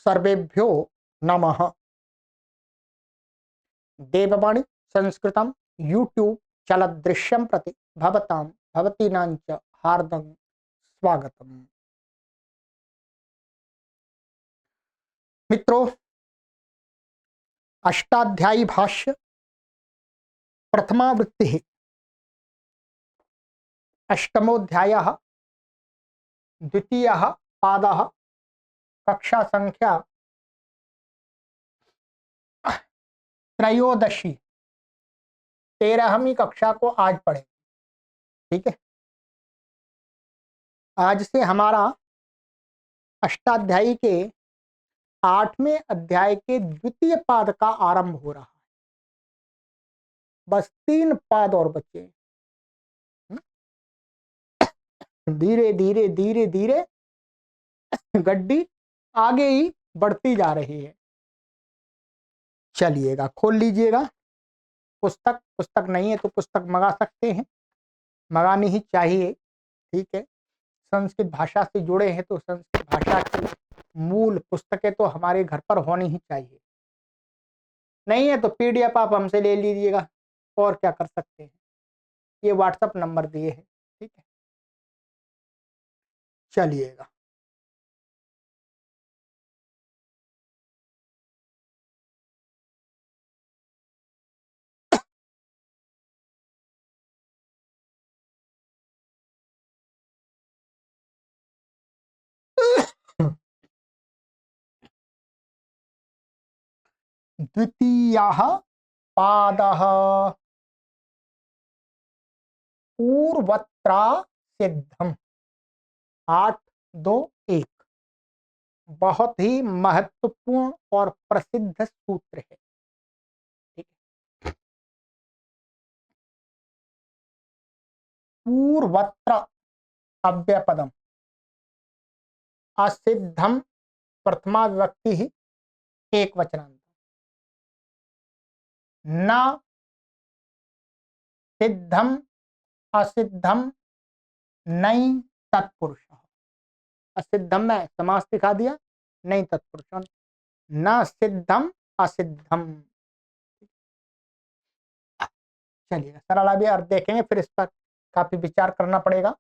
सर्वेभ्यो नमः। देववाणी संस्कृतं यूट्यूब चलदृश्यं प्रति भवतां भवतीनां च हार्दं स्वागतम्। मित्रों, अष्टाध्यायी भाष्य प्रथमावृत्ति अष्टमोऽध्यायः द्वितीयः पादः कक्षा संख्या त्रयोदशी 13वीं कक्षा को आज पढ़े। ठीक है, आज से हमारा अष्टाध्यायी के 8वें अध्याय के द्वितीय पाद का आरंभ हो रहा है। बस 3 पाद और बचे। धीरे धीरे धीरे धीरे गड्डी आगे ही बढ़ती जा रही है। चलिएगा, खोल लीजिएगा पुस्तक नहीं है तो पुस्तक मंगा सकते हैं, मंगानी ही चाहिए। ठीक है, संस्कृत भाषा से जुड़े हैं तो संस्कृत भाषा की मूल पुस्तकें तो हमारे घर पर होनी ही चाहिए। नहीं है तो पीडीएफ आप हमसे ले लीजिएगा, और क्या कर सकते हैं। ये व्हाट्सएप नंबर दिए हैं। ठीक है, चलिएगा। द्वितीयः पादः पूर्वत्रा सिद्धम 8-2-1 बहुत ही महत्वपूर्ण और प्रसिद्ध सूत्र है। ठीक है, पूर्वत्र अव्ययपदम असिद्धम प्रथमा विभक्ति ही एक वचनांत न सिद्धम असिद्धम नहीं तत्पुरुष। असिद्धम में समास दिखा दिया, नहीं तत्पुरुष। न सिद्धम असिद्धम। चलिए सरल अभी अर्थ देखेंगे, फिर इस पर काफी विचार करना पड़ेगा।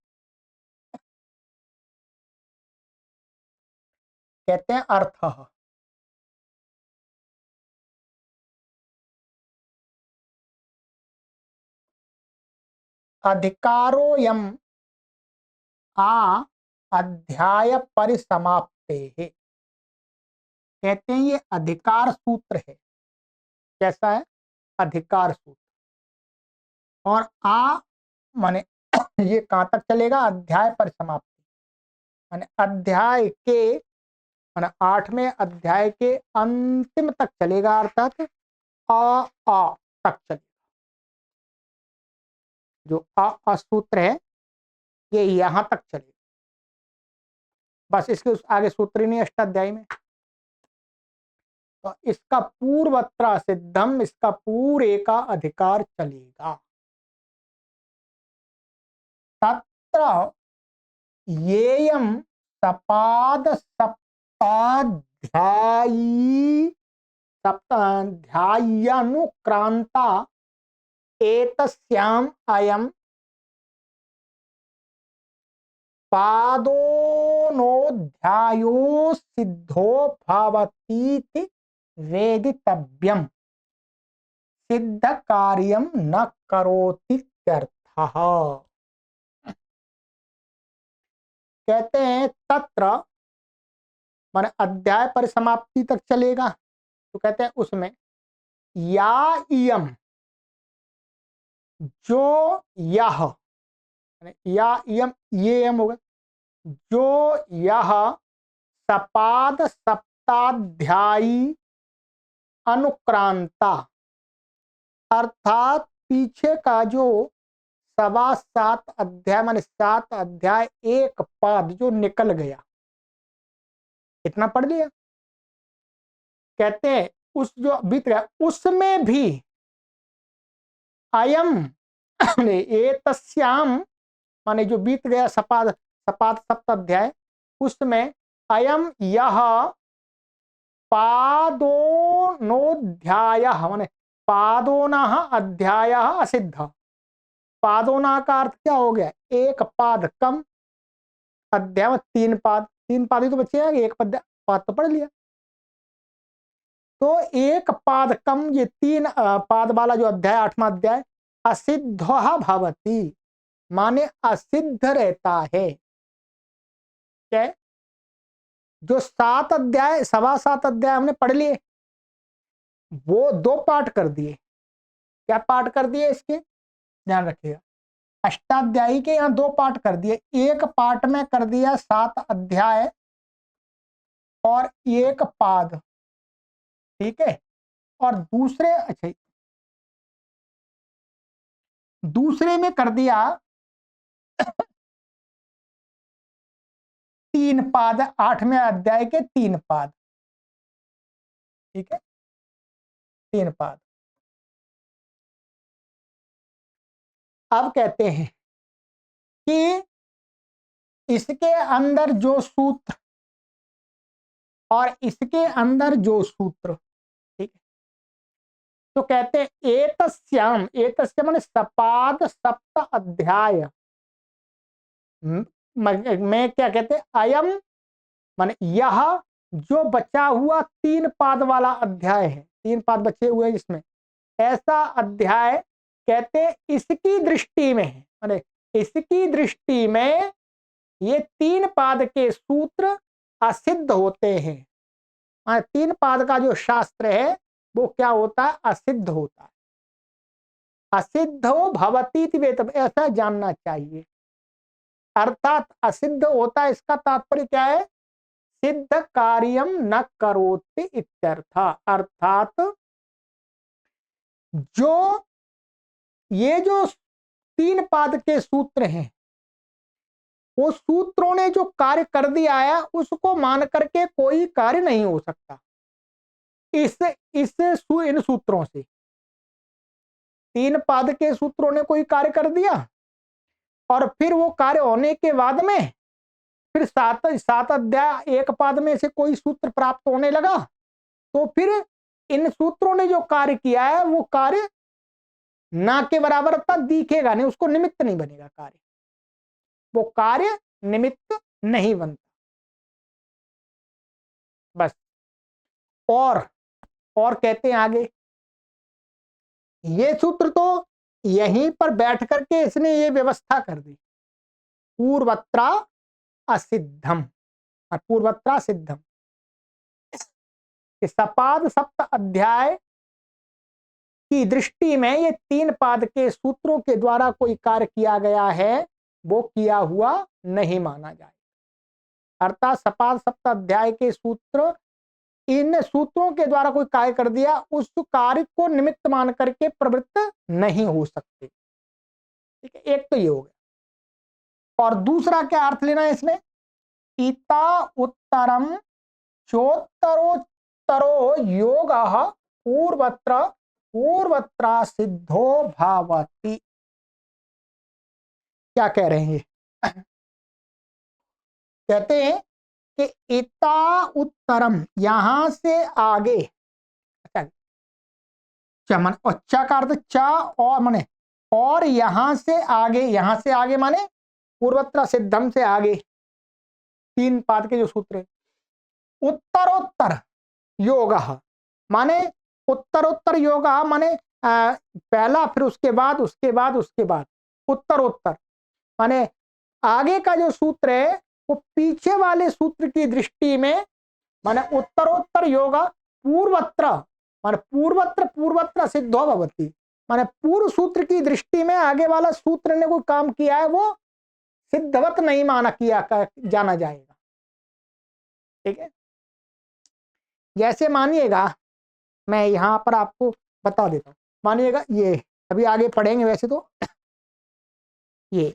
कहते हैं अर्थ अधिकारोयम आ अध्याय परिसमाप्ते है। कहते हैं ये अधिकार सूत्र है। कैसा है? अधिकार सूत्र। और आ माने ये कहां तक चलेगा? अध्याय परिसमाप्ति माने अध्याय के माने 8वें अध्याय के अंतिम तक चलेगा, अर्थात आ तक चलेगा। जो आ सूत्र है ये यहां तक चलेगा, बस इसके आगे सूत्र ही नहीं अष्टाध्यायी में। तो इसका पूर्वत्र सिद्धम, इसका पूरे का अधिकार चलेगा। तत्र येयम सपाद सप्ताध्याय्यानुक्रांता एतस्याम अयम पादोनोऽध्यायो सिद्धो भवतीति वेदितव्यम सिद्ध कार्यम न करोतीत्यर्थः। कहते हैं तत्र माने अध्याय परिसमाप्ति तक चलेगा। तो कहते हैं उसमें या इयम, जो यह या इयम, ये यम होगा, जो यह सपाद सप्ताध्यायी अनुक्रांता अर्थात पीछे का जो 7.25 अध्याय माने 7 अध्याय एक पाद जो निकल गया, इतना पढ़ लिया। कहते हैं उस जो बीत गया उसमें भी अयम एतस्याम माने जो बीत गया सपाद सप्त अध्याय, उसमें अयम यह पादोनोध्यायः माने पादोनः अध्यायः असिद्ध। पादोना का अर्थ क्या हो गया? एक पाद कम, अध्याय में तीन पाद, तीन पाद ही तो बचे हैं, एक पाद तो पढ़ लिया। तो एक पाद कम, ये तीन पाद वाला जो अध्याय, आठवां अध्याय, असिद्ध भवति माने असिद्ध रहता है। क्या है? जो 7 अध्याय, 7.25 अध्याय हमने पढ़ लिए, वो 2 पार्ट कर दिए। क्या पार्ट कर दिए इसके? ध्यान रखिएगा, अष्टाध्यायी के यहाँ 2 पार्ट कर दिए। एक पार्ट में कर दिया 7 अध्याय और एक पाद, ठीक है। और दूसरे, अच्छा, दूसरे में कर दिया 3 पाद, 8वें अध्याय के 3 पाद, ठीक है, 3 पाद। अब कहते हैं कि इसके अंदर जो सूत्र और इसके अंदर जो सूत्र, ठीक है, तो कहते हैं एतस्याम, एतस्य माने सपाद सप्त अध्याय में क्या कहते हैं? अयम माने यह जो बचा हुआ 3 पाद वाला अध्याय है, 3 पाद बचे हुए हैं जिसमें, ऐसा अध्याय कहते हैं इसकी दृष्टि में है, माने इसकी दृष्टि में ये 3 पाद के सूत्र असिद्ध होते हैं। 3 पाद का जो शास्त्र है वो क्या होता है? असिद्ध होता है। असिद्धो भवती वेतम, ऐसा जानना चाहिए। अर्थात असिद्ध होता है, इसका तात्पर्य क्या है? सिद्ध कार्यम न करोति इत्यर्थ। अर्थात जो ये जो 3 पाद के सूत्र हैं, वो सूत्रों ने जो कार्य कर दिया है उसको मान करके कोई कार्य नहीं हो सकता। इन सूत्रों से 3 पाद के सूत्रों ने कोई कार्य कर दिया और फिर वो कार्य होने के बाद में फिर 7 अध्याय एक पाद में से कोई सूत्र प्राप्त होने लगा, तो फिर इन सूत्रों ने जो कार्य किया है वो कार्य ना के बराबर तक दिखेगा नहीं, उसको निमित्त नहीं बनेगा कार्य, वो कार्य निमित्त नहीं बनता। बस। और कहते हैं आगे, ये सूत्र तो यहीं पर बैठ करके इसने ये व्यवस्था कर दी, पूर्वत्रा असिद्धम, पूर्वत्रा सिद्धम, सपाद सप्त अध्याय की दृष्टि में ये 3 पाद के सूत्रों के द्वारा कोई कार्य किया गया है वो किया हुआ नहीं माना जाए। अर्थात सपाद सप्त अध्याय के सूत्र, इन सूत्रों के द्वारा कोई कार्य कर दिया, उस कार्य को निमित्त मान करके प्रवृत्त नहीं हो सकते। ठीक है, एक तो ये हो गया। और दूसरा क्या अर्थ लेना है इसमें? इता उत्तरम चोत्तरोत्तरो योग पूर्वत्र सिद्धो भावति। क्या कह रहे हैं? कहते हैं कि इता उत्तरम, यहां से आगे, चमन और चा का अर्थ चा और माने और यहां से आगे माने पूर्वत्र सिद्धम से आगे 3 पाद के जो सूत्र है। उत्तरोत्तर योग माने उत्तरोत्तर योग माने पहला, फिर उसके बाद उत्तरोत्तर माने आगे का जो सूत्र है वो पीछे वाले सूत्र की दृष्टि में, माने उत्तरोत्तर योग पूर्वत्र माने पूर्वत्र सिद्धो भवति, माने पूर्व सूत्र की दृष्टि में आगे वाला सूत्र ने कोई काम किया है वो सिद्धवत नहीं माना किया जाना जाएगा। ठीक है, जैसे मानिएगा, मैं यहां पर आपको बता देता हूं, मानिएगा ये अभी आगे पढ़ेंगे वैसे तो ये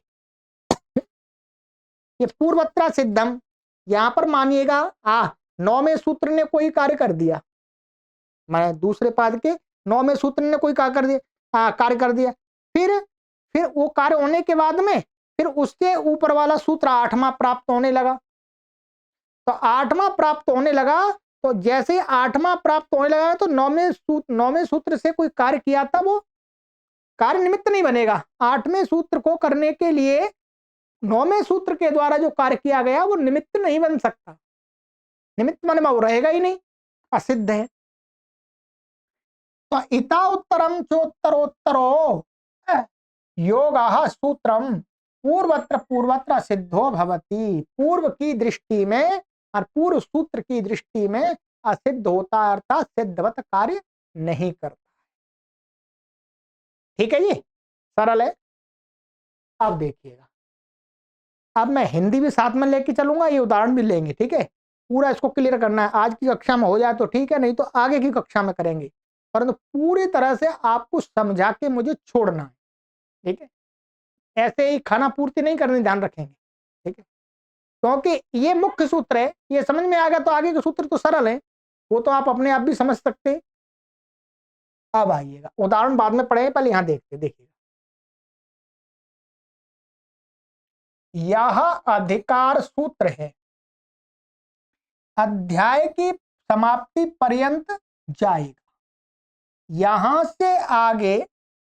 पूर्वत्र सिद्धम, यहां पर मानिएगा 9वें सूत्र ने कोई कार्य कर दिया, मैं दूसरे पाद के 9वें सूत्र ने कोई कार्य कर दिया, फिर वो कार्य होने के बाद में फिर उसके ऊपर वाला सूत्र 8वां प्राप्त होने लगा। तो 8वां प्राप्त होने लगा तो जैसे ही 8वां प्राप्त होने लगा तो 9वें सूत्र से कोई कार्य किया था वो कार्य निमित्त नहीं बनेगा। 8वें सूत्र को करने के लिए 9वें सूत्र के द्वारा जो कार्य किया गया वो निमित्त नहीं बन सकता। निमित्त माने वो रहेगा ही नहीं, असिद्ध है। तो इता उत्तरम चोत्तरोत्तरो योगः सूत्रम पूर्वत्र पूर्वत्र सिद्धो भवति। पूर्व की दृष्टि में और पूर्व सूत्र की दृष्टि में असिद्ध होता है, अर्थात सिद्धवत कार्य नहीं करता। ठीक है जी, सरल है। अब देखिएगा, अब मैं हिंदी भी साथ में लेके चलूंगा, ये उदाहरण भी लेंगे। ठीक है, पूरा इसको क्लियर करना है। आज की कक्षा में हो जाए तो ठीक है, नहीं तो आगे की कक्षा में करेंगे, परंतु पूरी तरह से आपको समझा के मुझे छोड़ना है। ठीक है, ऐसे ही खाना पूर्ति नहीं करनी, ध्यान रखेंगे। ठीक है, क्योंकि ये मुख्य सूत्र है, ये समझ में आ गया तो आगे के सूत्र तो सरल है, वो तो आप अपने आप भी समझ सकते हैं। अब आइएगा, उदाहरण बाद में पढ़ेंगे, पहले यहां देखते देखिएगा। यह अधिकार सूत्र है, अध्याय की समाप्ति पर्यंत जाएगा। यहां से आगे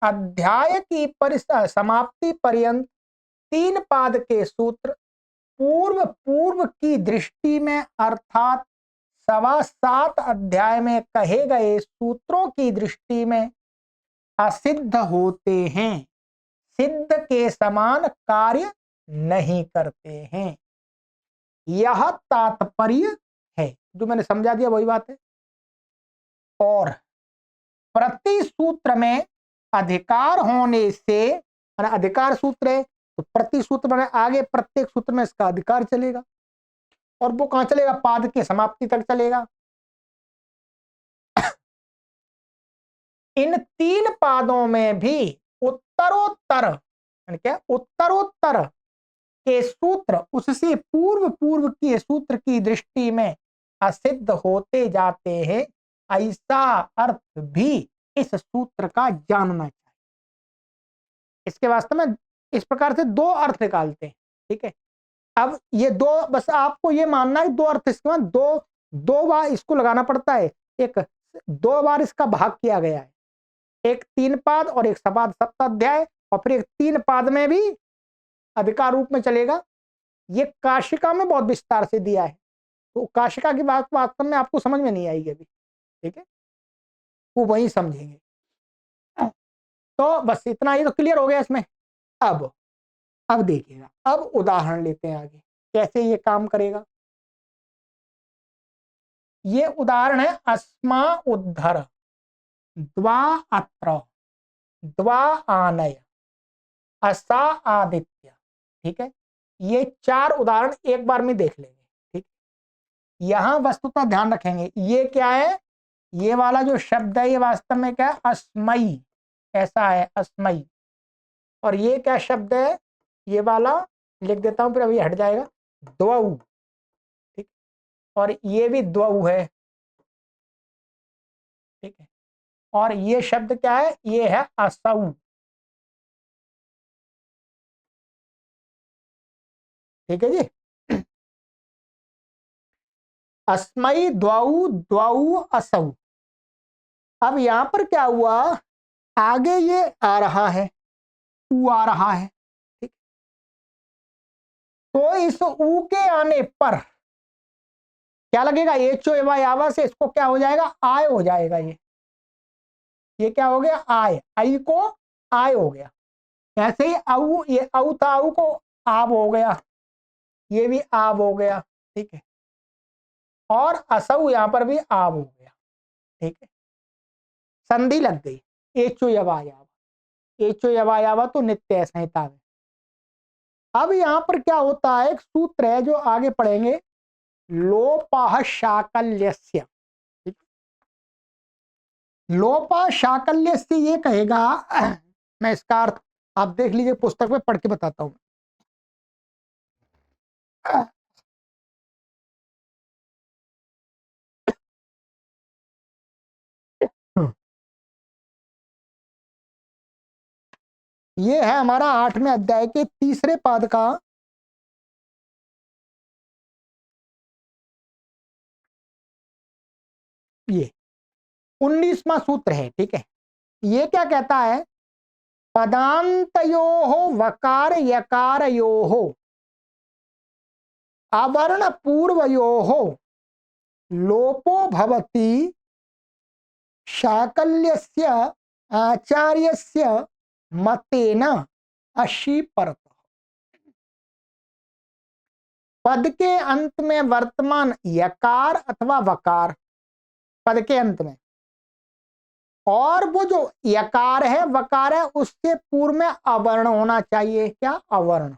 अध्याय की समाप्ति पर्यंत 3 पाद के सूत्र पूर्व की दृष्टि में अर्थात 7.25 अध्याय में कहे गए सूत्रों की दृष्टि में असिद्ध होते हैं, सिद्ध के समान कार्य नहीं करते हैं। यह तात्पर्य है, जो मैंने समझा दिया वही बात है। और प्रति सूत्र में अधिकार होने से, अधिकार सूत्र है तो प्रति सूत्र में आगे प्रत्येक सूत्र में इसका अधिकार चलेगा, और वो कहां चलेगा, पाद की समाप्ति तक चलेगा। इन 3 पादों में भी उत्तरोत्तर, क्या उत्तरोत्तर के सूत्र उससे पूर्व के सूत्र की दृष्टि में असिद्ध होते जाते हैं, ऐसा अर्थ भी इस सूत्र का जानना चाहिए। इसके वास्तव में इस प्रकार से 2 अर्थ निकालते हैं। ठीक है, अब ये 2, बस आपको ये मानना है 2 अर्थ, इसके बाद 2 बार इसको लगाना पड़ता है। एक 2 बार इसका भाग किया गया है, एक 3 पाद और एक सपाद सप्ताध्याय, और फिर एक 3 पाद में भी अधिकार रूप में चलेगा। ये काशिका में बहुत विस्तार से दिया है, तो काशिका की बात वास्तव में आपको समझ में नहीं आएगी अभी। ठीक है, वो वही समझेंगे। तो बस इतना ही तो क्लियर हो गया इसमें। अब देखिएगा, अब उदाहरण लेते हैं आगे कैसे ये काम करेगा। ये उदाहरण है अस्मा उद्धर द्वा अत्र द्वा आनय असा आदित्य। ठीक है, ये 4 उदाहरण एक बार में देख लेंगे। ठीक, यहां वस्तुतः ध्यान रखेंगे, ये क्या है, ये वाला जो शब्द है ये वास्तव में क्या है, अस्मयी, ऐसा है अस्मयी। और ये क्या शब्द है, ये वाला लिख देता हूं, फिर अभी हट जाएगा, द्वौ। ठीक, और ये भी द्वौ है। ठीक है, और ये शब्द क्या है, ये है असौ। ठीक है जी, अस्मयी द्वौ द्वौ असौ। अब यहां पर क्या हुआ, आगे ये आ रहा है, ऊ आ रहा है। ठीक, तो इस ऊ के आने पर क्या लगेगा, एचो एवा यावा से इसको क्या हो जाएगा, आय हो जाएगा। ये क्या हो गया, आय, आई को आय हो गया। ऐसे ही औ, ये औ था, औ को आब हो गया, ये भी आब हो गया। ठीक है, और असौ यहां पर भी आब हो गया। ठीक है, संधि लग गई, एचो यवायावा, एचो यवायावा तो नित्य संहिता में। अब यहां पर क्या होता है, एक सूत्र है जो आगे पढ़ेंगे, लोपः शाकल्यस्य। लोपः शाकल्यस्य ये कहेगा, मैं इसका अर्थ आप देख लीजिए, पुस्तक में पढ़ के बताता हूं। ये है हमारा 8वें अध्याय के 3रे पाद का ये 19वां सूत्र है, ठीक है। ये क्या कहता है, पदांतयोः वकार यकारयोः अवर्ण पूर्वयोः लोपो भवति शाकल्यस्य आचार्यस्य मतेन अशी परत। पद के अंत में वर्तमान यकार अथवा वकार, पद के अंत में, और वो जो यकार है वकार है उसके पूर्व में अवर्ण होना चाहिए। क्या? अवर्ण।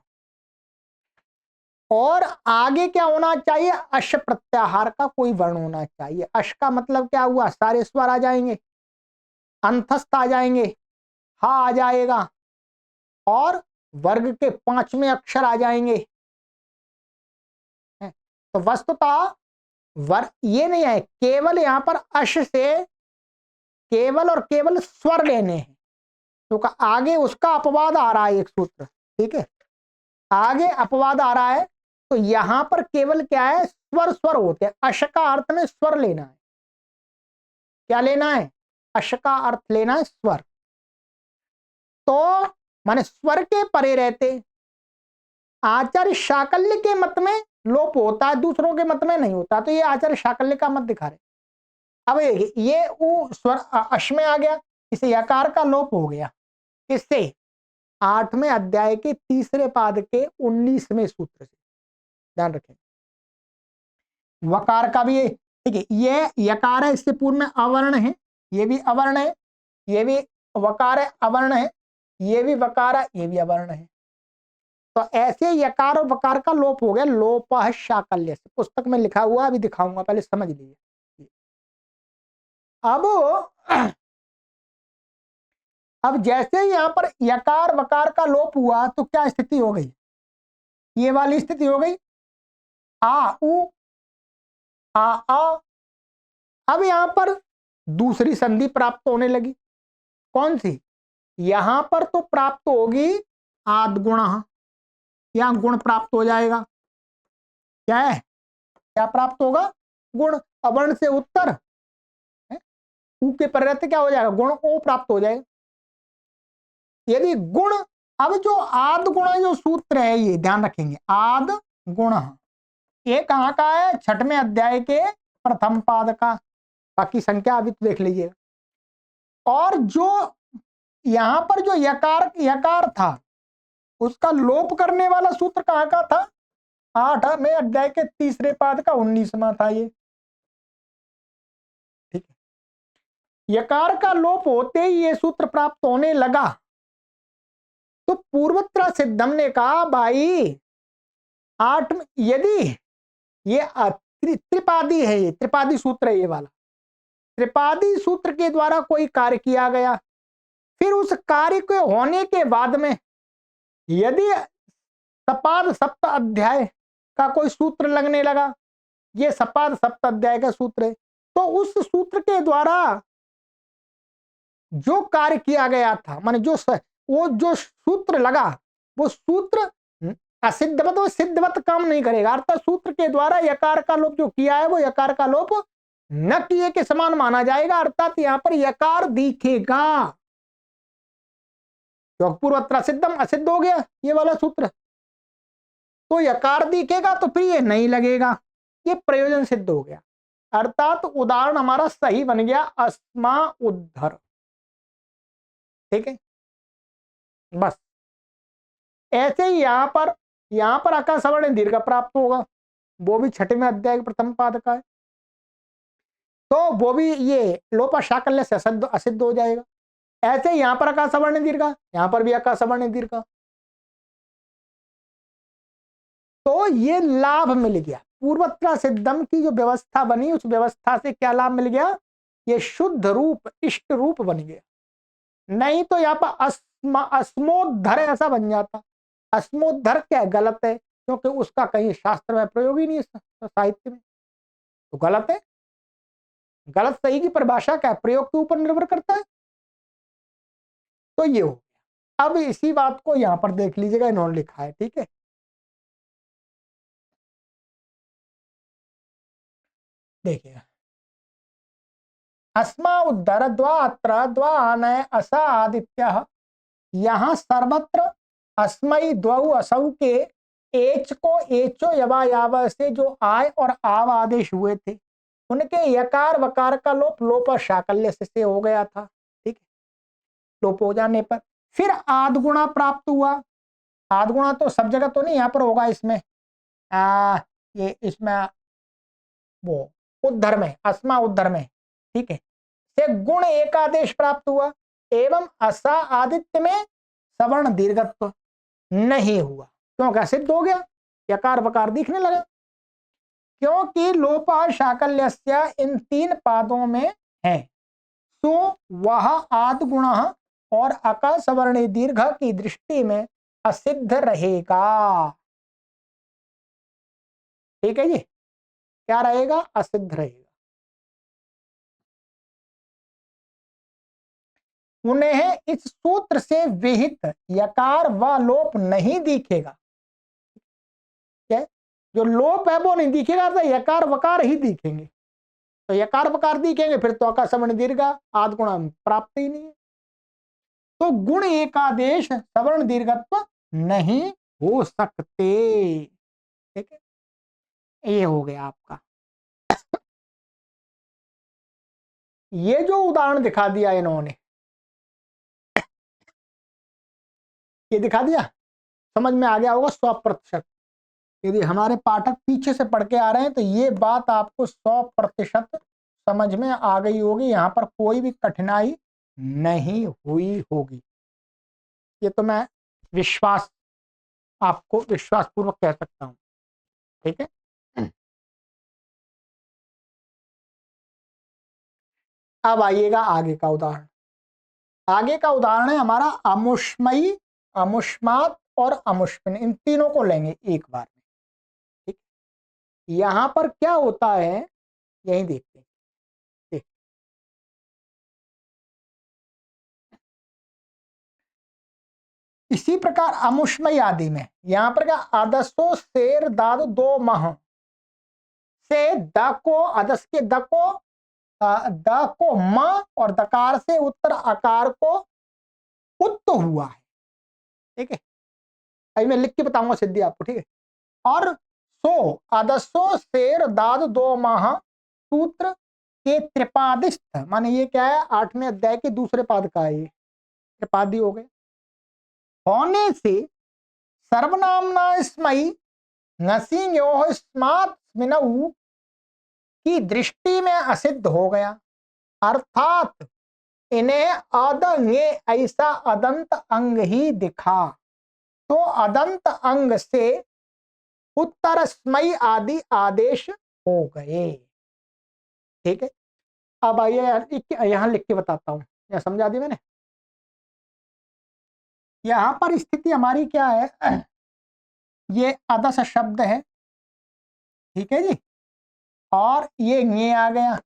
और आगे क्या होना चाहिए? अश प्रत्याहार का कोई वर्ण होना चाहिए। अश का मतलब क्या हुआ? सारे स्वर आ जाएंगे, अंतस्थ आ जाएंगे, हा आ जाएगा, और वर्ग के 5वें अक्षर आ जाएंगे। तो वस्तुतः ये नहीं है, केवल यहां पर अश से केवल और केवल स्वर लेने हैं, तो आगे उसका अपवाद आ रहा है एक सूत्र, ठीक है, आगे अपवाद आ रहा है। तो यहां पर केवल क्या है? स्वर स्वर होते हैं। अश का अर्थ में स्वर लेना है। क्या लेना है? अश का अर्थ लेना है स्वर। तो माने स्वर के परे रहते आचार्य शाकल्य के मत में लोप होता है, दूसरों के मत में नहीं होता। तो ये आचार्य शाकल्य का मत दिखा रहे। अब ये उ स्वर अश में आ गया, इसे यकार का लोप हो गया। इससे 8वें अध्याय के 3रे पाद के 19वें सूत्र से, ध्यान रखें। वकार का भी, ठीक है, ये यकार है, इससे पूर्व में अवर्ण है, ये भी अवर्ण है, ये भी वकार है, अवर्ण है, ये भी वकार है, ये भी अवर्ण है। तो ऐसे यकार और वकार का लोप हो गया। लोपः शाकल्य से, पुस्तक में लिखा हुआ, अभी दिखाऊंगा, पहले समझ लीजिए। अब जैसे यहां पर यकार वकार का लोप हुआ तो क्या स्थिति हो गई? ये वाली स्थिति हो गई, आ उ आ आ। अब यहां पर दूसरी संधि प्राप्त होने लगी। कौन सी? यहां पर तो प्राप्त होगी आद गुण, यहां गुण प्राप्त हो जाएगा। क्या है? क्या प्राप्त होगा? गुण। अवर्ण से उत्तर है? ऊ के परिवर्ते क्या हो जाएगा? गुण ओ प्राप्त हो जाएगा। यदि गुण, अब जो आद गुण जो सूत्र है, ये ध्यान रखेंगे, आद गुण ये कहां का है? 6वें अध्याय के प्रथम पाद का। बाकी संख्या अभी तो देख लीजिएगा। और जो यहां पर जो यकार यकार था उसका लोप करने वाला सूत्र कहां का था? 8वें अध्याय के 3रे पाद का 19वां था ये, ठीक है। यकार का लोप होते ही ये सूत्र प्राप्त होने लगा। तो पूर्वत्र सिद्धम ने कहा, भाई 8 यदि ये त्रिपादी है, ये त्रिपादी सूत्र है, ये वाला त्रिपादी सूत्र के द्वारा कोई कार्य किया गया, फिर उस कार्य के होने के बाद में यदि सपाद सप्त अध्याय का कोई सूत्र लगने लगा, ये सपाद सप्त अध्याय का सूत्र है, तो उस सूत्र के द्वारा जो कार्य किया गया था, माने वो जो सूत्र लगा, वो सूत्र असिद्धवत और सिद्धवत काम नहीं करेगा। अर्थात सूत्र के द्वारा यकार का लोप जो किया है वो यकार का लोप न किए के समान माना जाएगा। अर्थात यहां पर यकार दिखेगा, तो पूर्वत्र सिद्धम असिद्ध हो गया ये वाला सूत्र, तो यकार दिखेगा, तो फिर ये नहीं लगेगा, ये प्रयोजन सिद्ध हो गया। अर्थात उदाहरण हमारा सही बन गया, अस्मा उद्धर, ठीक है। बस ऐसे ही यहां पर आकाश सवर्ण दीर्घ प्राप्त होगा, वो भी 6वें अध्याय के प्रथम पाद का है, तो वो भी ये लोपा शाकल्य से असिद्ध हो जाएगा। ऐसे यहां पर आकाश सवर्ण दीर्घ, यहां पर भी आकाश सवर्ण दीर्घ, तो ये लाभ मिल गया। पूर्वत्र सिद्धम की जो व्यवस्था बनी, उस व्यवस्था से क्या लाभ मिल गया? ये शुद्ध रूप, इष्ट रूप बन गया। नहीं तो यहाँ पर अस्मोद्धर ऐसा बन जाता। अस्मोद्धर क्या है? गलत है, क्योंकि उसका कहीं शास्त्र में प्रयोग ही नहीं है, साहित्य में, तो गलत है। गलत सही की परिभाषा क्या है? प्रयोग के ऊपर निर्भर करता है। तो ये हो गया। अब इसी बात को यहां पर देख लीजिएगा, इन्होंने लिखा है, ठीक है। देखिए अस्मा उद्धर द्वा अत्र द्वा आनय असा आदित्य। यहाँ सर्वत्र अस्मयी द्वौ असौ के एच को एचो यवा याव से जो आय और आव आदेश हुए थे उनके यकार वकार का लोप लोप और शाकल्य से हो गया था। ठीक है, लोप हो जाने पर फिर आदगुणा प्राप्त हुआ। आदगुणा तो सब जगह तो नहीं, यहाँ पर होगा इसमें ये इसमें वो उद्धर में, अस्मा उद्धर में। ठीक है, से गुण एकादेश प्राप्त हुआ एवं असा आदित्य में सवर्ण दीर्घत्व नहीं हुआ क्योंकि सिद्ध हो गया, यकार वकार दिखने लगा। क्योंकि लोप शाकल्यस्य इन तीन पादों में है, तो वह आद गुण और अका सवर्णी दीर्घ की दृष्टि में असिद्ध रहेगा। ठीक है जी, क्या रहेगा? असिद्ध रहेगा। उन्हें इस सूत्र से विहित यकार व लोप नहीं दिखेगा। क्या? जो लोप है वो नहीं दिखेगा, तो यकार वकार ही दिखेंगे। तो यकार वकार दिखेंगे फिर तो अका सवर्ण दीर्घ आद गुण प्राप्त ही नहीं है। तो गुण एकादेश सवर्ण दीर्घत्व नहीं हो सकते। ठीक है, ये हो गया आपका। ये जो उदाहरण दिखा दिया इन्होंने, ये दिखा दिया, समझ में आ गया होगा 100%। यदि हमारे पाठक पीछे से पढ़ के आ रहे हैं तो ये बात आपको 100% समझ में आ गई होगी, यहां पर कोई भी कठिनाई नहीं हुई होगी। ये तो मैं विश्वास आपको विश्वास पूर्वक कह सकता हूं। ठीक है, अब आइएगा आगे का उदाहरण। आगे का उदाहरण है हमारा अमुष्मयी, अमुष्मात और अमुष्मिन, इन तीनों को लेंगे एक बार में। ठीक, यहां पर क्या होता है यही देखते हैं। ठीक, इसी प्रकार अमुष्मयी आदि में यहां पर क्या अदसो शेर दाद दो मह से द को अदस के द को म और दकार से उत्तर आकार को उत्त हुआ है। ठीक है, अभी मैं लिख के बताऊंगा सिद्धि आपको। ठीक है, और सो अदसो शेर दाद दो माह सूत्र के त्रिपादिस्थ, माने ये क्या है 8वें अध्याय के दूसरे पाद का है, ये त्रिपादी हो गए होने से सर्वनामना स्मयी नसीयोः स्मात् स्मिनौ की दृष्टि में असिद्ध हो गया। अर्थात इन्हें अदंगे ऐसा अदंत अंग ही दिखा, तो अदंत अंग से उत्तर स्मयी आदि आदेश हो गए। ठीक है, अब आइए यहां लिख के बताता हूं, या समझा दी मैंने। यहां पर स्थिति हमारी क्या है, ये अदस शब्द है। ठीक है जी, और ये ङे आ गया,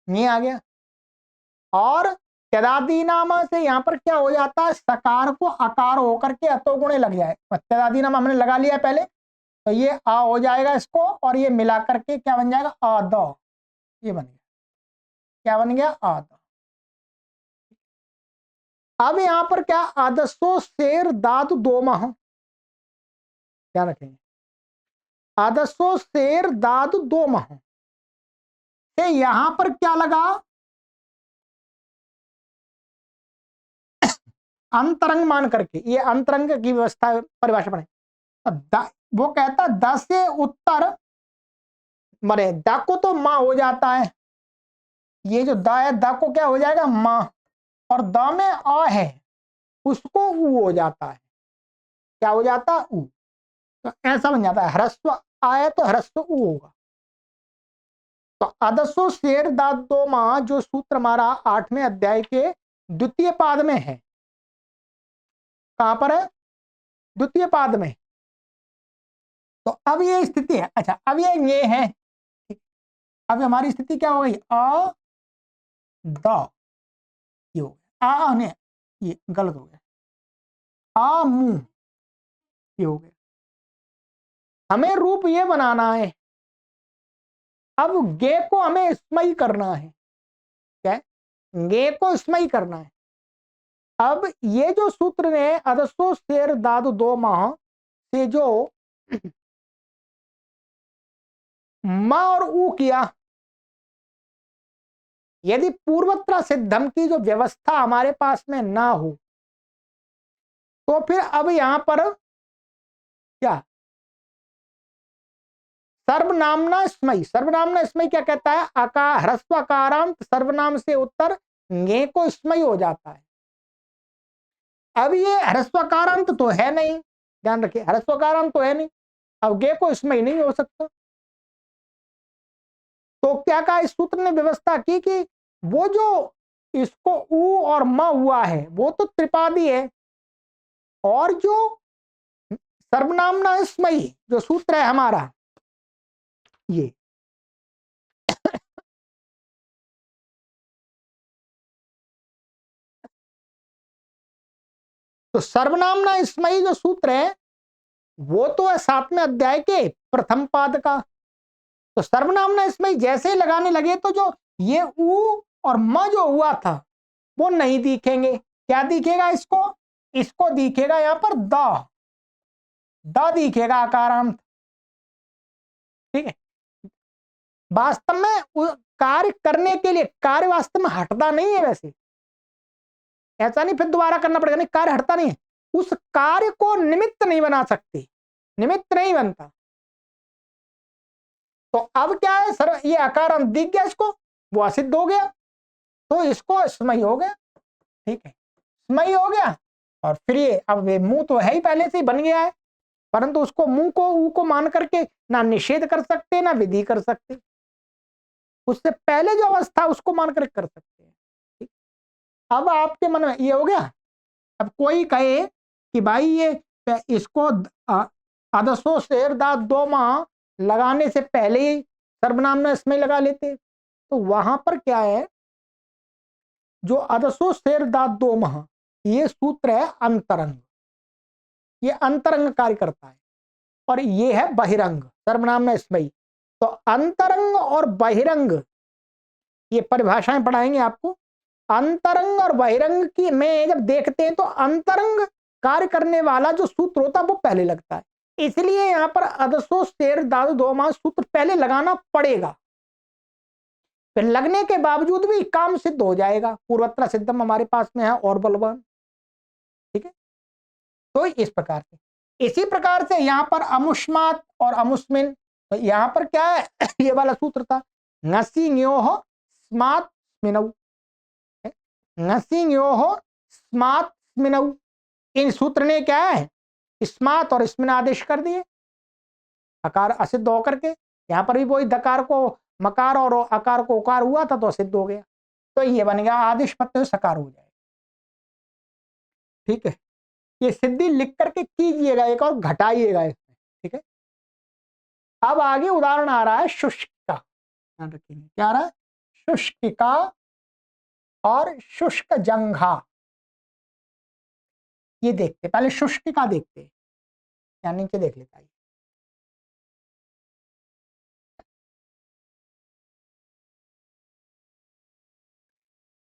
ङे आ गया, और तदादी नामा से यहां पर क्या हो जाता है, सकार को आकार होकर के अतो गुणे लग जाए। तदादी नामा हमने लगा लिया पहले, तो ये आ हो जाएगा इसको, और ये मिला करके क्या बन जाएगा आद, ये बन गया, क्या बन गया आद। अब यहां पर क्या आदसो शेर दाद दो माह, क्या रखेंगे आदसो शेर दाद दो माह से यहां पर क्या लगा अंतरंग मान करके, ये अंतरंग की व्यवस्था परिभाषा पढ़े। वो कहता 10 से उत्तर मरे द को तो मां हो जाता है, ये जो द है द को क्या हो जाएगा मां, और द में अ है उसको ऊ हो जाता है, क्या हो जाता है ऊ, तो ऐसा बन जाता है ह्रस्व आए तो ह्रस्व ऊ होगा। तो अदसो शेर दाद दो मां जो सूत्र हमारा 8वें अध्याय के द्वितीय पाद में है, कहां पर है द्वितीय पाद में। तो अब ये स्थिति है, अच्छा अब ये है, अब हमारी स्थिति क्या हो गई अ द, ये हो गया आ ने, ये गलत हो गया आ मुंह, ये हो गया। हमें रूप ये बनाना है, अब गे को हमें स्मयी करना है। गे को स्मई करना है। अब ये जो सूत्र ने अदसो शेर दादू 2 माह से जो म और ऊ किया, यदि पूर्वत्र सिद्धम की जो व्यवस्था हमारे पास में ना हो तो फिर अब यहां पर क्या सर्वनामना स्मई, सर्वनामना स्मई क्या कहता है, ह्रस्व अकारांत सर्वनाम से उत्तर गे को स्मई हो जाता है। अब ये ह्रस्वकारांत तो है नहीं, ध्यान रखिए ह्रस्वकारांत तो है नहीं, अब गे को स्मई नहीं हो सकता। तो क्या कहा इस सूत्र ने व्यवस्था की कि वो जो इसको ऊ और म हुआ है वो तो त्रिपादी है, और जो सर्वनामना स्मई जो सूत्र है हमारा ये तो सर्वनामना स्मई जो सूत्र है वो तो है 7वें अध्याय के प्रथम पाद का। तो सर्वनामना स्मई जैसे ही लगाने लगे तो जो ये ऊ और म जो हुआ था वो नहीं दिखेंगे। क्या दिखेगा इसको, इसको दिखेगा यहां पर द दिखेगा आकारांत। ठीक है, वास्तव में कार्य करने के लिए कार्य वास्तव में हटता नहीं है, वैसे ऐसा नहीं फिर दोबारा करना पड़ेगा, नहीं कार्य हटता नहीं है, उस कार्य को निमित्त नहीं बना सकते, निमित्त नहीं बनता। तो अब क्या है सर, ये आकारांत दिख गया इसको, वो असिद्ध हो गया तो इसको स्मई हो गया। ठीक है, स्मई हो गया और फिर ये अब मुंह तो है ही पहले से ही बन गया है, परंतु उसको मुंह को ऊ को मान करके ना निषेध कर सकते ना विधि कर सकते, उससे पहले जो अवस्था उसको मान कर सकते हैं। ठीक? अब आपके मन में ये हो गया। अब कोई कहे कि भाई ये इसको आदसो शेर दांत 2 माह लगाने से पहले ही सर्वनाम में इसमें लगा लेते, तो वहां पर क्या है, जो आदसो शेर दांत 2 माह ये सूत्र है अंतरंग, ये अंतरंग कार्य करता है, और ये है बहिरंग सर्वनाम में इसमें। तो अंतरंग और बहिरंग ये परिभाषाएं पढ़ाएंगे आपको। अंतरंग और बहिरंग की में जब देखते हैं तो अंतरंग कार्य करने वाला जो सूत्र होता है वो पहले लगता है, इसलिए यहां पर अदसो शेर दादू 2 माह सूत्र पहले लगाना पड़ेगा, फिर लगने के बावजूद भी काम सिद्ध हो जाएगा, पूर्वत्र सिद्धम हमारे पास में है और बलवान। ठीक है, तो इस प्रकार से इसी प्रकार से यहां पर अमुष्मात और अमुस्मिन, तो यहां पर क्या है ये वाला सूत्र था नसिंग्योह स्मात स्मिनौ, नसिंग्योह स्मात स्मिनौ, इन सूत्र ने क्या है स्मात और स्मिन आदेश कर दिए, अकार असिद्ध होकर के, यहां पर भी वही दकार को मकार और अकार को उकार हुआ था तो असिद्ध हो गया, तो ये बन गया आदेश पत्ते सकार हो जाएगा। ठीक है, ये सिद्धि लिख करके कीजिएगा एक और घटाइएगा इसमें। ठीक है, अब आगे उदाहरण आ रहा है शुष्किका, ध्यान रखिए क्या आ रहा है, शुष्किका और शुष्क जंघा। ये देखते पहले शुष्किका देखते, या नीचे देख लेता है,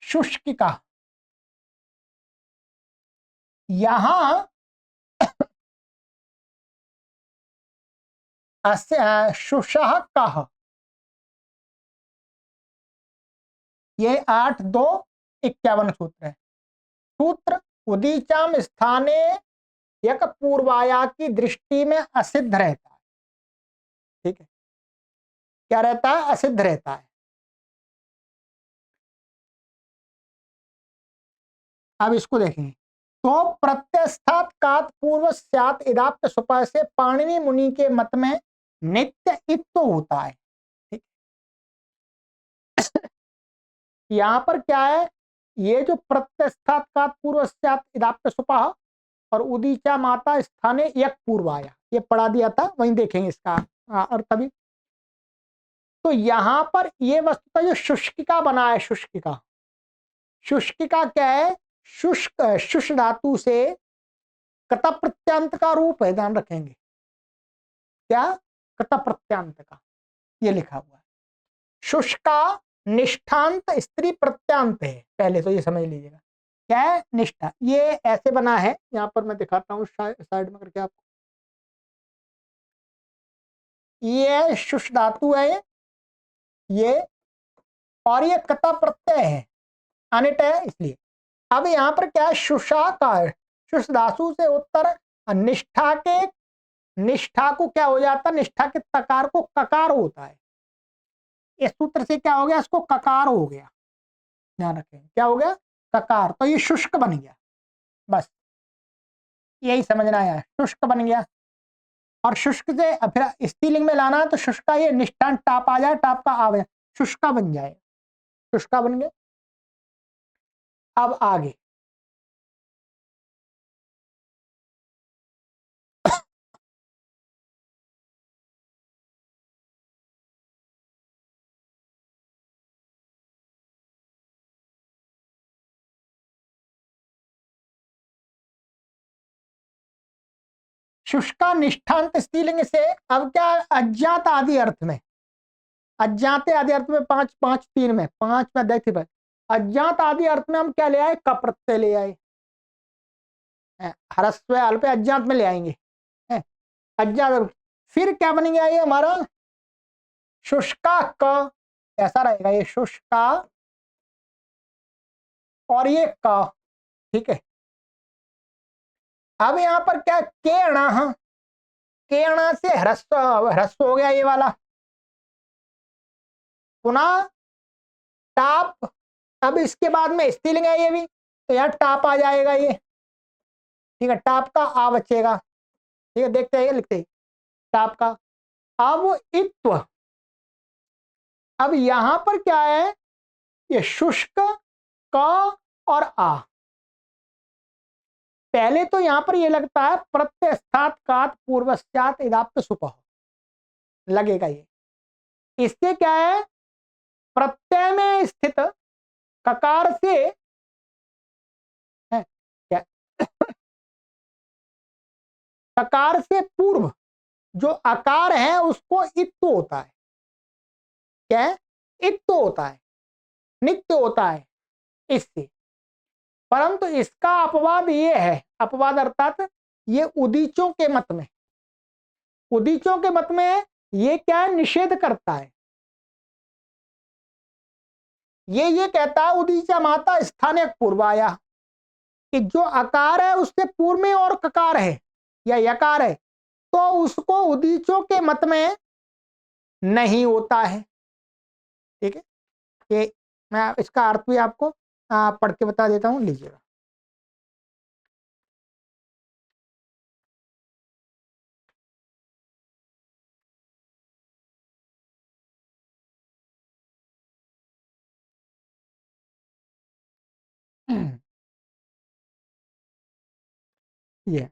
शुष्किका यहां शुशः कह, ये 8-2-51 सूत्र है। सूत्र उदीचाम स्थाने यक पूर्वाया की दृष्टि में असिद्ध रहता है। ठीक है, क्या रहता है, असिद्ध रहता है। अब इसको देखेंगे, तो प्रत्यस्थात कात पूर्व स्यात इदाप्त सुपा से पाणिनि मुनि के मत में नित्य इत्तो होता है। ठीक, यहां पर क्या है, ये जो प्रत्यस्थात कात पूर्व स्यात इदाप्त सुपा और उदीचा माता स्थाने यक पूर्वाया, ये पढ़ा दिया था, वहीं देखेंगे इसका अर्थ अभी। तो यहां पर ये वस्तुतः जो शुष्किका बना है, शुष्किका, शुष्किका क्या है, शुष्क शुष धातु से कत प्रत्यांत का रूप है, ध्यान रखेंगे क्या, कत प्रत्यांत का, ये लिखा हुआ है शुष्का निष्ठांत स्त्री प्रत्यांत है। पहले तो ये समझ लीजिएगा क्या है निष्ठा। ये ऐसे बना है, यहाँ पर मैं दिखाता हूँ साइड में करके आपको। ये शुष धातु है ये, और ये कता प्रत्यय है, अनिट है इसलिए। अब यहाँ पर क्या है, शुषा का है, शुष धातु से उत्तर निष्ठा के, निष्ठा को क्या हो जाता है, निष्ठा के तकार को ककार होता है। इस सूत्र से क्या हो गया, इसको ककार हो गया, ध्यान रखें क्या हो गया, ककार। तो ये शुष्क बन गया, बस यही समझना है, शुष्क बन गया। और शुष्क से फिर स्त्रीलिंग में लाना है तो शुष्का, ये निष्ठान टाप आ जाए, टाप का आवे शुष्का बन जाए, शुष्का बन गया। अब आगे शुष्का निष्ठांत स्त्रीलिंग से अब क्या, अज्ञात आदि अर्थ में, अज्ञात आदि अर्थ में पांच पांच तीन में, पांच में देखिए भाई, अज्ञात आदि अर्थ में हम क्या ले आए, क प्रत्यय ले आए, ह्रस्व अल्प अज्ञात में ले आएंगे, अज्ञात। फिर क्या बन गया ये हमारा शुष्का क, ऐसा रहेगा ये शुष्का और ये क, ठीक है। अब यहां पर क्या के अणा, के अणा से ह्रस्व, ह्रस्व हो गया ये वाला, पुनः टाप। अब इसके बाद में स्त्रीलिंग है ये भी, तो यार टाप आ जाएगा ये, ठीक है, टाप का आ बचेगा, ठीक है, देखते हैं लिखते हैं टाप का। अब इत्व, अब यहां पर क्या है, ये शुष्क क और आ। पहले तो यहां पर ये लगता है प्रत्यस्थात कात पूर्वस्यात इदाप्त सुपह लगेगा ये, इससे क्या है, प्रत्यय में स्थित ककार से है क्या, ककार से पूर्व जो आकार है उसको इत्व होता है, क्या है, इत्व होता है, नित्य होता है इससे। परंतु इसका अपवाद ये है, अपवाद अर्थात ये उदीचों के मत में, उदीचों के मत में ये क्या है, निषेध करता है। ये कहता है उदीचा माता स्थाने पूर्वाया, कि जो आकार है उससे पूर्व में और ककार है या यकार है, तो उसको उदीचों के मत में नहीं होता है, ठीक है। ये मैं इसका अर्थ भी आपको पढ़ के बता देता हूं, लीजिएगा। ये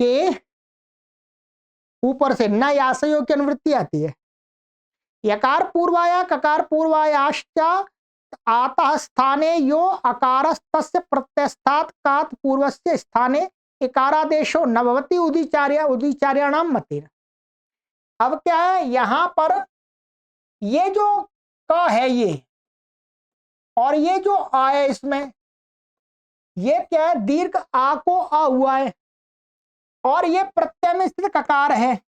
के ऊपर से न यासयों की अनुवृत्ति आती है, यकार पूर्वाया ककार पूर्वायाश्च आतः स्थाने यो अकारस्तस्य प्रत्यस्थात् कात् पूर्वस्य स्थाने इकारादेशो न भवति उदीचार्य उदीचार्याणाम मतेन। अब क्या है, यहां पर ये जो क है ये, और ये जो आ है इसमें, ये क्या है, दीर्घ आ को आ हुआ है, और ये प्रत्यय में स्थित ककार है,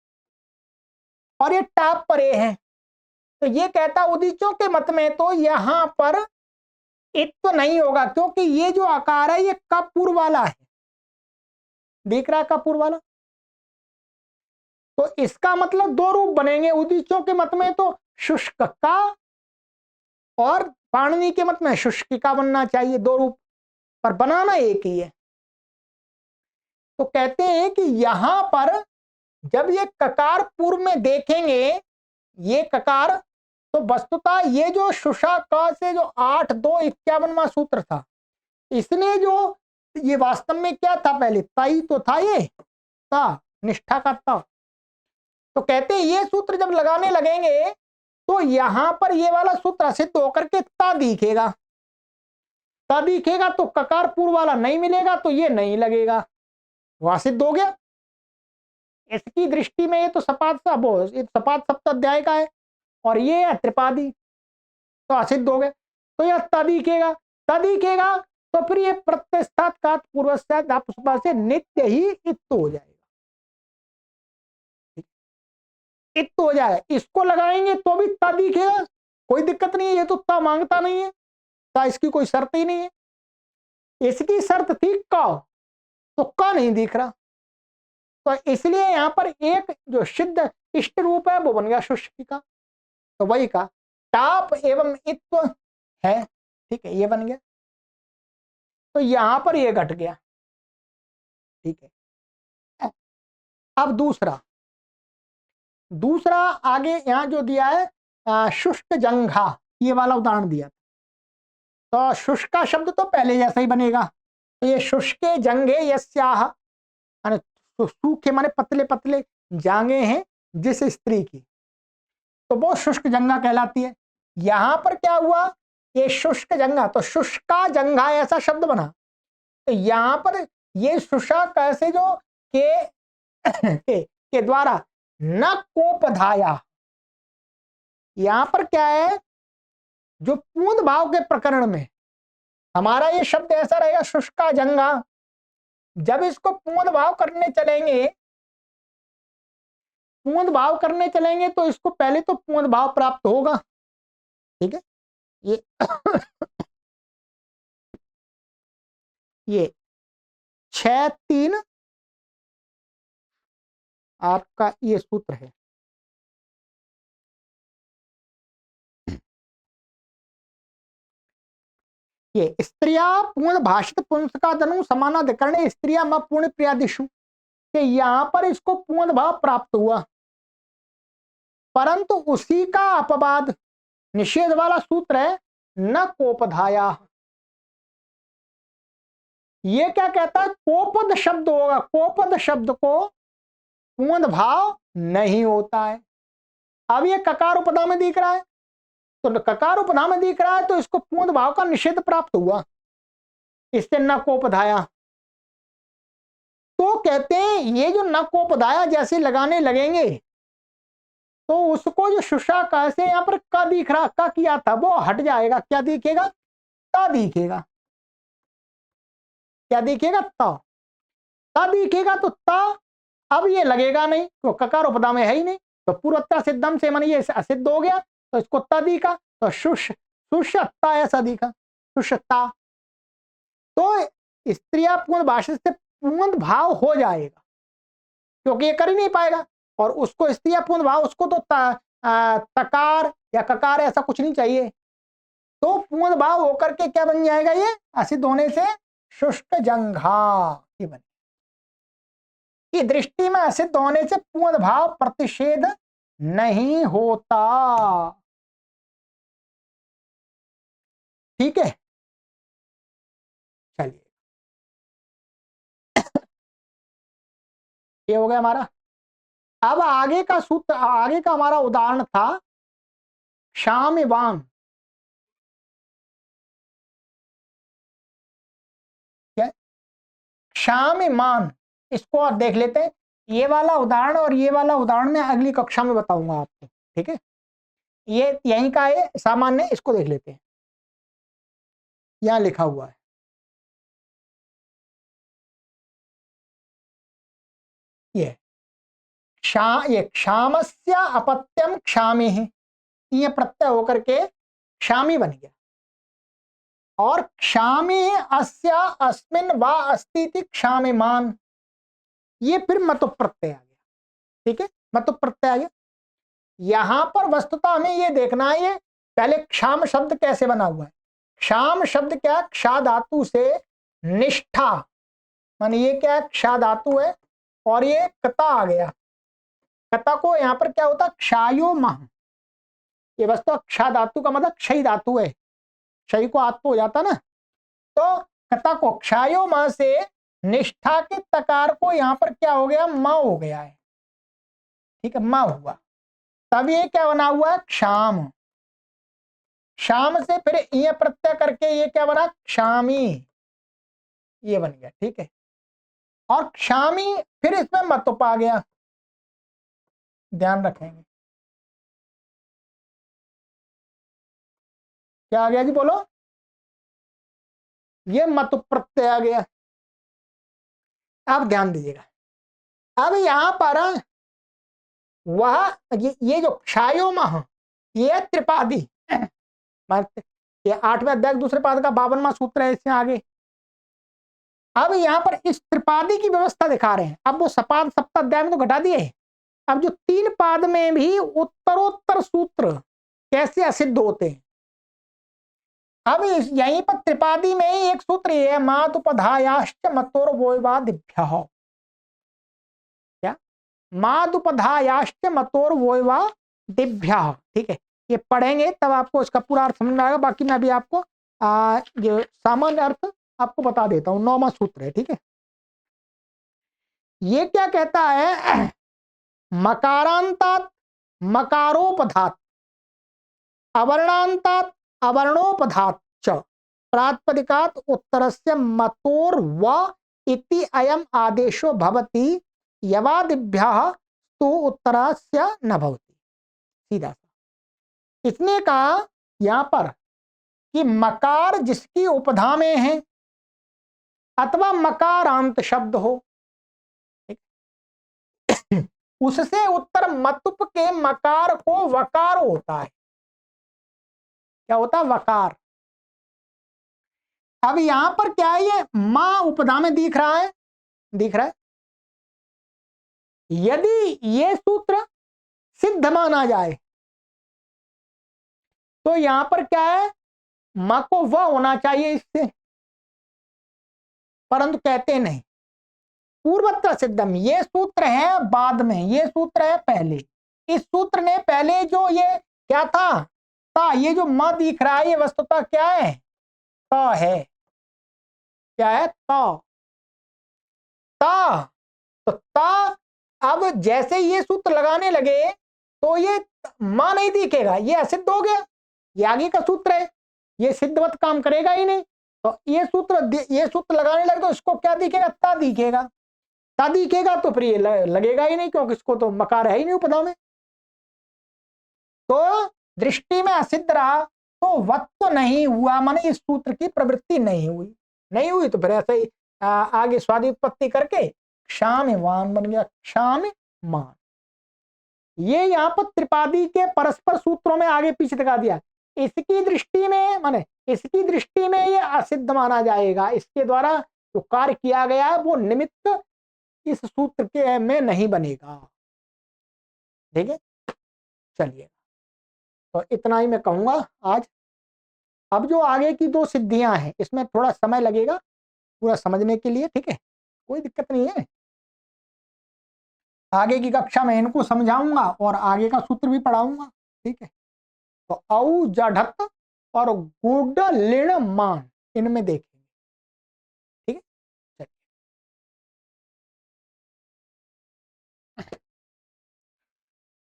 और ये टाप परे है। तो ये कहता उदीचों के मत में तो यहां पर इत्व नहीं होगा, क्योंकि ये जो आकार है ये कपूर वाला है, देख रहा है कपूर वाला। तो इसका मतलब दो रूप बनेंगे, उदीचों के मत में तो शुष्क का, और पाणिनि के मत में शुष्किका बनना चाहिए, दो रूप, पर बनाना एक ही है। तो कहते हैं कि यहां पर जब ये ककार पूर्व में देखेंगे, ये ककार, तो वस्तुतः ये जो शुषा क से जो 8-2-51वां सूत्र था, इसने जो ये वास्तव में क्या था, पहले ताई तो था, ये था निष्ठा का था। तो कहते हैं ये सूत्र जब लगाने लगेंगे तो यहां पर ये वाला सूत्र सिद्ध होकर के ता दिखेगा, ता दिखेगा तो ककार पूर्व वाला नहीं मिलेगा, तो ये नहीं लगेगा, वहां सिद्ध हो गया। इसकी दृष्टि में ये तो सपात सपात सप्ताध्याय का है, और ये है त्रिपादी। तो असिद्ध हो गया। तो यह तदिकेगा, तदिकेगा तो फिर ये प्रत्यस्तात् कात् पूर्वस्यात् धातुस्वभाव से नित्य ही इत्त हो जाएगा, इत्त हो जाएगा। इसको लगाएंगे तो भी ता दिखेगा, कोई दिक्कत नहीं है, ये तो ता मांगता नहीं है, ता इसकी कोई शर्त ही नहीं है। इसकी शर्त थी का, तो का नहीं दिख रहा, तो इसलिए यहां पर एक जो सिद्ध इष्ट रूप है वो बन गया शुष्क का, तो वही का ताप एवं इत्व है, ठीक है, ये बन गया। तो यहां पर ये घट गया, ठीक है। अब दूसरा, दूसरा आगे यहां जो दिया है शुष्क जंघा, ये वाला उदाहरण दिया, तो शुष्क का शब्द तो पहले जैसा ही बनेगा, तो ये शुष्के जंघे यस्याह, सूखे माने पतले पतले जांगे हैं जिस स्त्री की, तो वो शुष्क जंघा कहलाती है। यहां पर क्या हुआ, ये शुष्क जंघा, तो शुष्का जंघा ऐसा शब्द बना, तो यहां पर ये शुष्का कैसे जो के द्वारा न कोपधाया, यहां पर क्या है, जो पूर्ण भाव के प्रकरण में हमारा ये शब्द ऐसा रहेगा शुष्का जंगा, जब इसको पूर्ण भाव करने चलेंगे, पूर्ण भाव करने चलेंगे तो इसको पहले तो पूर्ण भाव प्राप्त होगा, ठीक है। ये ये 6-3 आपका ये सूत्र है, ये स्त्रिया पूर्ण भाषित पुंसका तनु समानाधिकरण स्त्रिया म पूर्ण प्रियादिशु, कि यहां पर इसको पूर्ण भाव प्राप्त हुआ, परंतु उसी का अपवाद निषेध वाला सूत्र है न कोपधाया। ये क्या कहता है, कोपद शब्द होगा, कोपद शब्द को पूर्ण भाव नहीं होता है। अब ये ककार उपधा में दिख रहा है, तो ककार उपधा में दिख रहा है तो इसको पूर्ण भाव का निषेध प्राप्त हुआ, इससे न कोपधाया। तो कहते हैं ये जो न कोपधाया जैसे लगाने लगेंगे तो उसको जो शुषा कैसे यहां पर का दिख रहा, का किया था वो हट जाएगा, क्या दिखेगा, ता दिखेगा, क्या दिखेगा, ता, ता दिखेगा, तो ता अब ये लगेगा नहीं, तो ककार उपदा में है ही नहीं, तो पूर्वता सिद्धम से मन ये असिद्ध हो गया, तो इसको ता दिखा, तो सुषता ऐसा दिखा, सुषता, तो स्त्रिया पूर्ण भाषा से पूर्ण भाव हो जाएगा, क्योंकि ये कर ही नहीं पाएगा, और उसको स्त्रिया पूर्ण भाव, उसको तो तकार या ककार ऐसा कुछ नहीं चाहिए, तो पूर्ण भाव होकर के क्या बन जाएगा, ये असिद्ध होने से शुष्क जंघा ये बन, की दृष्टि में असिद्ध होने से पूर्ण भाव प्रतिषेध नहीं होता, ठीक है। चलिए ये हो गया हमारा। अब आगे का सूत्र, आगे का हमारा उदाहरण था क्षाम्यवान, क्या क्षाम्यमान, इसको और देख लेते हैं, ये वाला उदाहरण और ये वाला उदाहरण मैं अगली कक्षा में बताऊंगा आपको, ठीक है। ये यहीं का है सामान्य, इसको देख लेते हैं, यहां लिखा हुआ है, ये ये क्षामस्य अपत्यम क्षामी है, ये प्रत्यय होकर के क्षामी बन गया, और क्षामी अस्या अस्मिन वा अस्ति क्षामिमान, ये फिर मत प्रत्यय आ गया, ठीक है, मत प्रत्यय आ गया। यहां पर वस्तुतः हमें ये देखना है, ये पहले क्षाम शब्द कैसे बना हुआ है, क्षाम शब्द क्या, क्षा धातु से निष्ठा, मान ये क्या है, क्षा धातु है, और ये कता आ गया, कता को यहां पर क्या होता, क्षायो मह, ये वस्तु क्षा धातु का मतलब क्षय धातु है, क्षय को आत्म हो जाता ना, तो कता को क्षायो म से निष्ठा के तकार को यहां पर क्या हो गया, म हो गया है, ठीक है, म हुआ, तब ये क्या बना हुआ है, क्षाम, क्षाम से फिर ये प्रत्यय करके ये क्या बना, क्षामी, ये बन गया, ठीक है। और क्षामी फिर इसमें मतुप आ गया, ध्यान रखेंगे, क्या आ गया जी, बोलो? ये मत प्रत्यय आ गया। अब ध्यान दीजिएगा, अब यहां पर वह ये जो क्षायोमह, ये त्रिपादी ये 8वें अध्याय दूसरे पाद का 52वां सूत्र है, इससे आगे। अब यहां पर इस त्रिपादी की व्यवस्था दिखा रहे हैं। अब वो सपाद सप्ताह अध्याय में तो घटा दिए, अब जो 3 पाद में भी उत्तरोत्तर सूत्र कैसे असिद्ध होते हैं। अब यहीं पर त्रिपादी में ही एक सूत्र ये है, मादुपधायाश्च मतोर वोयवादिभ्यः। क्या? मादुपधायाश्च मतोर वोयवादिभ्यः। ठीक है, ये पढ़ेंगे तब आपको इसका पूरा अर्थ समझ में आएगा। बाकी मैं अभी आपको ये सामान्य अर्थ आपको बता देता हूं। 9वां सूत्र है, ठीक है। ये क्या कहता है? मकारांतात मकारोपधात, अवर्णांतात अवर्णोपधात च, प्रातिपदिकात उत्तरस्य मतोर व इति अयम आदेशो भवति, यवादिभ्यः तु उत्तरस्य न भवति। सीधा सा इसने कहा यहां पर कि मकार जिसकी उपधा में है अथवा मकारांत शब्द हो, उससे उत्तर मतुप के मकार को वकार होता है। क्या होता है? वकार। अब यहां पर क्या है? ये मां उपधा में दिख रहा है, दिख रहा है। यदि ये सूत्र सिद्ध माना जाए तो यहां पर क्या है? मां को व होना चाहिए इससे, परंतु कहते नहीं। पूर्वत्र सिद्धम, ये सूत्र है बाद में, ये सूत्र है पहले। इस सूत्र ने पहले जो ये क्या था, ता, ये जो म दिख रहा है ये वस्तुतः क्या है? त है। क्या है? त। ता, तो ता, अब जैसे ये सूत्र लगाने लगे तो ये मां नहीं दिखेगा, ये असिद्ध हो गया। ये आगे का सूत्र है, ये सिद्धवत काम करेगा ही नहीं। तो ये सूत्र लगाने लगे तो इसको क्या दिखेगा? ता दिखेगा। ता दिखेगा तो फिर ये लगेगा ही नहीं, क्योंकि इसको तो मकार है ही नहीं उपधा में। तो दृष्टि में असिद्ध रहा तो वत्व नहीं हुआ, माने इस सूत्र की प्रवृत्ति नहीं हुई। नहीं हुई तो फिर ऐसे ही आगे स्वादि उत्पत्ति करके क्षाम्यवान बन गया, क्षाम्यमान। ये यहाँ पर त्रिपादी के परस्पर सूत्रों में आगे पीछे दिखा दिया। इसकी दृष्टि में, माने इसकी दृष्टि में ये असिद्ध माना जाएगा। इसके द्वारा जो कार्य किया गया वो निमित्त इस सूत्र के में नहीं बनेगा। ठीक है, चलिए, तो इतना ही मैं कहूंगा आज। अब जो आगे की 2 सिद्धियां हैं इसमें थोड़ा समय लगेगा पूरा समझने के लिए, ठीक है, कोई दिक्कत नहीं है। आगे की कक्षा में इनको समझाऊंगा और आगे का सूत्र भी पढ़ाऊंगा, ठीक है। तो औ जढ़त और गुड लिण मान, इनमें देखेंगे, ठीक है।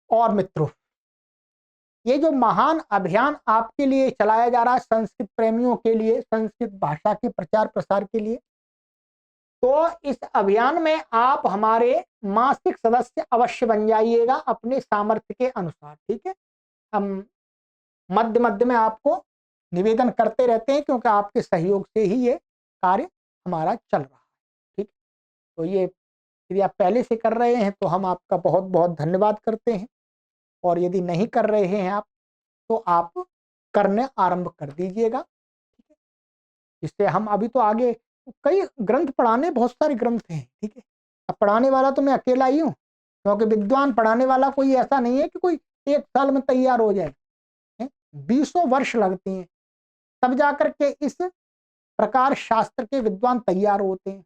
और मित्रों, ये जो महान अभियान आपके लिए चलाया जा रहा है, संस्कृत प्रेमियों के लिए, संस्कृत भाषा के प्रचार प्रसार के लिए, तो इस अभियान में आप हमारे मासिक सदस्य अवश्य बन जाइएगा अपने सामर्थ्य के अनुसार, ठीक है। हम मध्य मध्य में आपको निवेदन करते रहते हैं, क्योंकि आपके सहयोग से ही ये कार्य हमारा चल रहा है, ठीक। तो ये यदि आप पहले से कर रहे हैं तो हम आपका बहुत बहुत धन्यवाद करते हैं, और यदि नहीं कर रहे हैं आप तो आप करने आरंभ कर दीजिएगा, ठीक है। इससे हम अभी तो आगे कई ग्रंथ पढ़ाने, बहुत सारे ग्रंथ हैं, ठीक है। अब पढ़ाने वाला तो मैं अकेला ही हूँ, क्योंकि विद्वान पढ़ाने वाला कोई ऐसा नहीं है कि कोई 1 साल में तैयार हो जाए, 20 वर्ष लगते हैं तब जाकर के इस प्रकार शास्त्र के विद्वान तैयार होते हैं।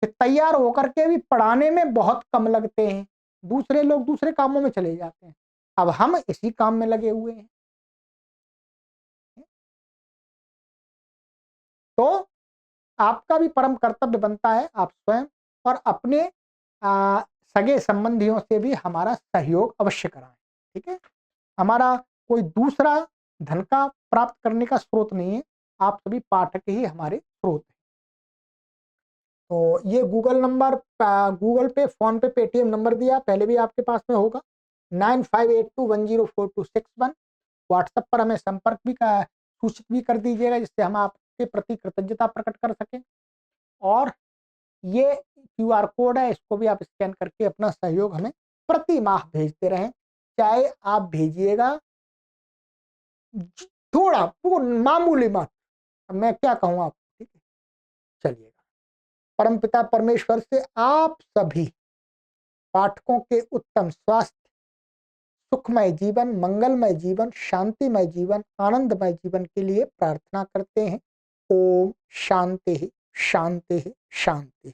फिर तैयार होकर के भी पढ़ाने में बहुत कम लगते हैं, दूसरे लोग दूसरे कामों में चले जाते हैं। अब हम इसी काम में लगे हुए हैं। तो आपका भी परम कर्तव्य बनता है आप स्वयं और अपने सगे संबंधियों से भी हमारा सहयोग अवश्य कराएं, ठीक है। हमारा कोई दूसरा धन का प्राप्त करने का स्रोत नहीं है, आप सभी पाठक ही हमारे स्रोत हैं। तो ये गूगल नंबर, गूगल पे, फोन पे, पेटीएम नंबर दिया, पहले भी आपके पास में होगा, 9582104261। व्हाट्सएप पर हमें संपर्क भी सूचित भी कर दीजिएगा, जिससे हम आपके प्रति कृतज्ञता प्रकट कर सकें। और ये क्यूआर कोड है, इसको भी आप स्कैन करके अपना सहयोग हमें प्रति माह भेजते रहें। चाहे आप भेजिएगा थोड़ा, वो मामूली मात्र, मैं क्या कहूँ आपको, ठीक है। चलिएगा, परमपिता परमेश्वर से आप सभी पाठकों के उत्तम स्वास्थ्य, सुखमय जीवन, मंगलमय जीवन, शांतिमय जीवन, आनंदमय जीवन के लिए प्रार्थना करते हैं। ओम शांति शांति शांति।